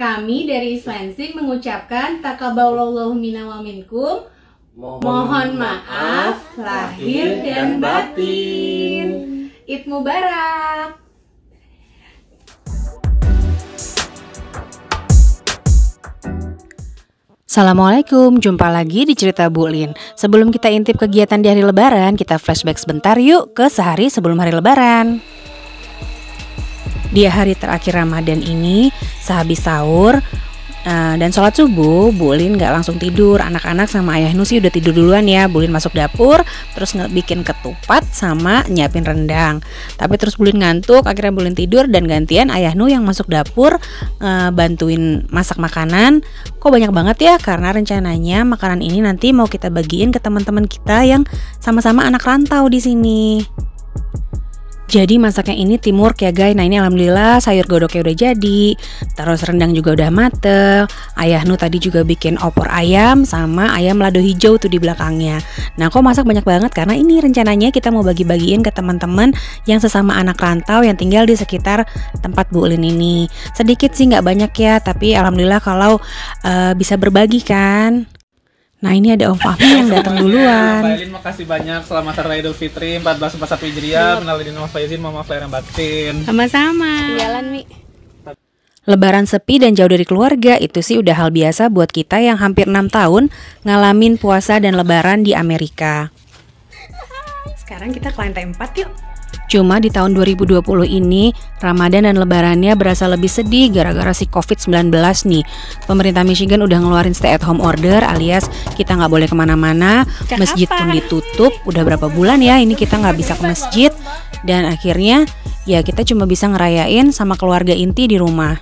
Kami dari Islansing mengucapkan takabbalallahu minna wa minkum. Mohon maaf lahir dan batin. Id Mubarak. Assalamualaikum, jumpa lagi di Cerita Bu Lin. Sebelum kita intip kegiatan di hari lebaran, kita flashback sebentar yuk ke sehari sebelum hari lebaran. Di hari terakhir Ramadan ini, sehabis sahur dan sholat subuh, Bu Lin gak langsung tidur. Anak-anak sama Ayah Nu sih udah tidur duluan ya. Bu Lin masuk dapur, terus bikin ketupat sama nyiapin rendang. Tapi terus Bu Lin ngantuk, akhirnya Bu Lin tidur dan gantian Ayah Nu yang masuk dapur bantuin masak makanan. Kok banyak banget ya? Karena rencananya makanan ini nanti mau kita bagiin ke teman-teman kita yang sama-sama anak rantau di sini. Jadi masaknya ini teamwork ya guys. Nah ini alhamdulillah sayur godoknya udah jadi, terus rendang juga udah mateng. Ayah Nu tadi juga bikin opor ayam sama ayam lado hijau tuh di belakangnya. Nah kok masak banyak banget? Karena ini rencananya kita mau bagi-bagiin ke teman-teman yang sesama anak rantau yang tinggal di sekitar tempat Bu Lin ini. Sedikit sih nggak banyak ya, tapi alhamdulillah kalau bisa berbagi kan. Nah ini ada Om Fahmi yang datang duluan. Mbak Elin makasih banyak. Selamat Hari Raya Idul Fitri 1441 Hijriah. Minal aidin wal faizin, mohon maaf lahir dan batin. Sama-sama. Jalan Mi. Lebaran sepi dan jauh dari keluarga itu sih udah hal biasa buat kita yang hampir 6 tahun ngalamin puasa dan lebaran di Amerika. Sekarang kita ke lantai 4 yuk. Cuma di tahun 2020 ini Ramadan dan lebarannya berasa lebih sedih gara-gara si COVID-19 nih. Pemerintah Michigan udah ngeluarin stay at home order alias kita nggak boleh kemana-mana. Masjid pun ditutup. Udah berapa bulan ya ini kita nggak bisa ke masjid. Dan akhirnya ya kita cuma bisa ngerayain sama keluarga inti di rumah.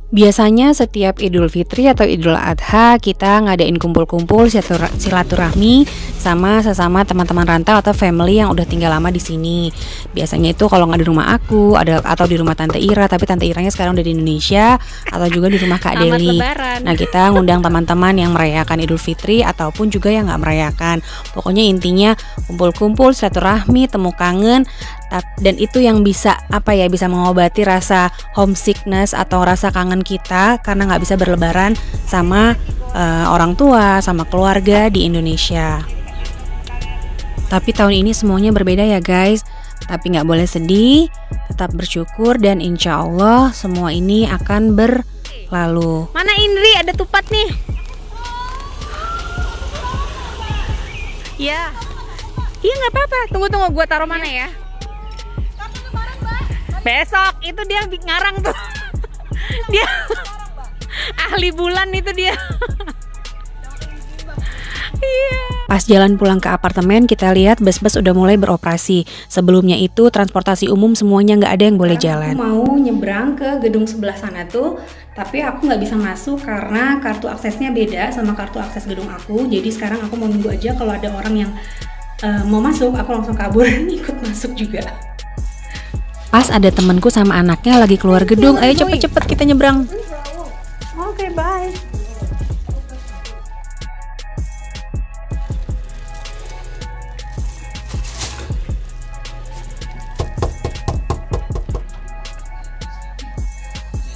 Biasanya setiap Idul Fitri atau Idul Adha kita ngadain kumpul-kumpul silaturahmi sama sesama teman-teman rantau atau family yang udah tinggal lama di sini. Biasanya itu kalau nggak di rumah aku atau di rumah Tante Ira, tapi Tante Iranya sekarang udah di Indonesia, atau juga di rumah Kak Deli. Nah kita ngundang teman-teman yang merayakan Idul Fitri ataupun juga yang nggak merayakan. Pokoknya intinya kumpul-kumpul silaturahmi, temu kangen. Dan itu yang bisa bisa mengobati rasa homesickness atau rasa kangen kita karena nggak bisa berlebaran sama orang tua, sama keluarga di Indonesia. Tapi tahun ini semuanya berbeda ya guys. Tapi nggak boleh sedih, tetap bersyukur dan insya Allah semua ini akan berlalu. Mana Indri, ada tupat nih. Ya, iya nggak apa-apa. Tunggu gua taruh mana ya? Besok itu dia ngarang tuh. Dia ahli bulan itu dia. Iya. Pas jalan pulang ke apartemen kita lihat bus-bus udah mulai beroperasi. Sebelumnya itu transportasi umum semuanya nggak ada yang boleh jalan. Aku mau nyebrang ke gedung sebelah sana tuh, tapi aku nggak bisa masuk karena kartu aksesnya beda sama kartu akses gedung aku. Jadi sekarang aku mau nunggu aja kalau ada orang yang mau masuk, aku langsung kabur ikut masuk juga. Pas ada temenku sama anaknya lagi keluar gedung, ayo cepet-cepet kita nyebrang. Oke, bye.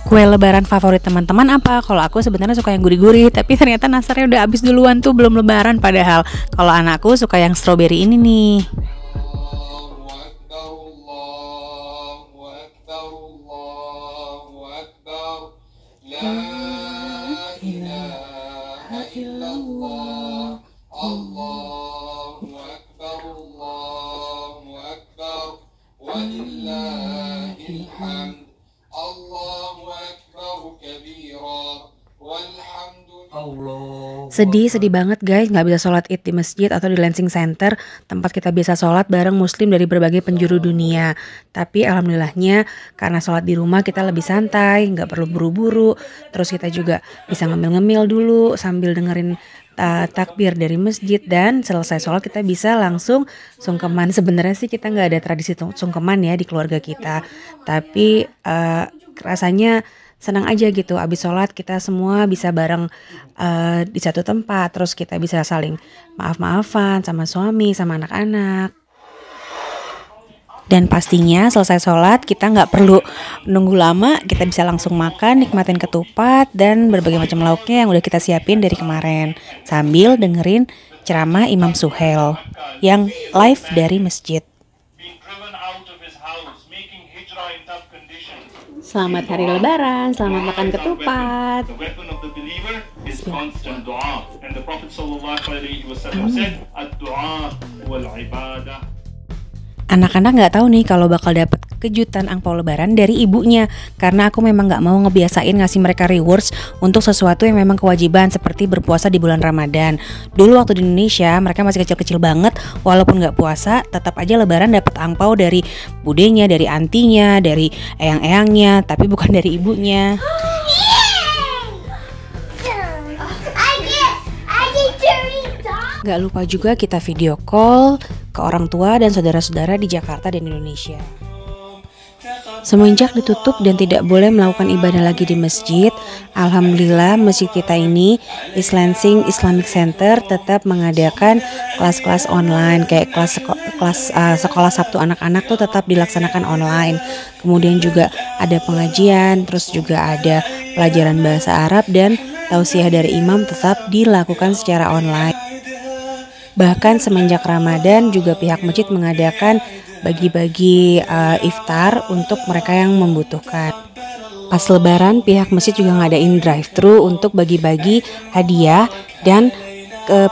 Kue lebaran favorit teman-teman apa? Kalau aku sebenarnya suka yang gurih-gurih, tapi ternyata nasarnya udah habis duluan tuh, belum lebaran padahal. Kalau anakku suka yang strawberry ini nih. Sedih banget guys, nggak bisa sholat id di masjid atau di Lansing Center, tempat kita biasa sholat bareng muslim dari berbagai penjuru dunia. Tapi alhamdulillahnya karena sholat di rumah kita lebih santai, nggak perlu buru-buru. Terus kita juga bisa ngemil-ngemil dulu sambil dengerin takbir dari masjid, dan selesai sholat kita bisa langsung sungkeman. Sebenarnya sih kita nggak ada tradisi sungkeman ya di keluarga kita, tapi rasanya senang aja gitu. Abis sholat kita semua bisa bareng di satu tempat, terus kita bisa saling maaf-maafan sama suami, sama anak-anak. Dan pastinya selesai sholat kita nggak perlu nunggu lama, kita bisa langsung makan, nikmatin ketupat dan berbagai macam lauknya yang udah kita siapin dari kemarin, sambil dengerin ceramah Imam Suhail yang live dari masjid. Selamat hari Lebaran, selamat makan ketupat. Anak-anak nggak tahu nih kalau bakal dapet kejutan angpau lebaran dari ibunya, karena aku memang nggak mau ngebiasain ngasih mereka rewards untuk sesuatu yang memang kewajiban seperti berpuasa di bulan Ramadan. Dulu waktu di Indonesia mereka masih kecil-kecil banget, walaupun nggak puasa tetap aja lebaran dapat angpau dari budenya, dari antinya, dari eyang-eyangnya, tapi bukan dari ibunya. Gak lupa juga kita video call ke orang tua dan saudara-saudara di Jakarta dan Indonesia. Semenjak ditutup dan tidak boleh melakukan ibadah lagi di masjid, alhamdulillah masjid kita ini, East Lansing Islamic Center, tetap mengadakan kelas-kelas online, kayak kelas sekolah Sabtu anak-anak tuh tetap dilaksanakan online. Kemudian juga ada pengajian, terus juga ada pelajaran bahasa Arab dan tausiah dari imam tetap dilakukan secara online. Bahkan semenjak Ramadan juga pihak masjid mengadakan bagi-bagi iftar untuk mereka yang membutuhkan. Pas Lebaran pihak masjid juga ngadain drive-thru untuk bagi-bagi hadiah dan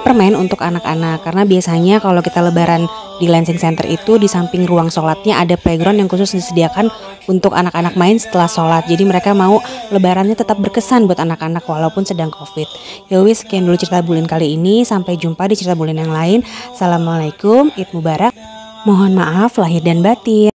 permen untuk anak-anak, karena biasanya kalau kita Lebaran di Lansing Center itu di samping ruang sholatnya ada playground yang khusus disediakan untuk anak-anak main setelah sholat. Jadi mereka mau Lebarannya tetap berkesan buat anak-anak walaupun sedang COVID. Yowis, sekian dulu cerita Bulin kali ini. Sampai jumpa di cerita Bulin yang lain. Assalamualaikum, Id Mubarak. Mohon maaf lahir dan batin.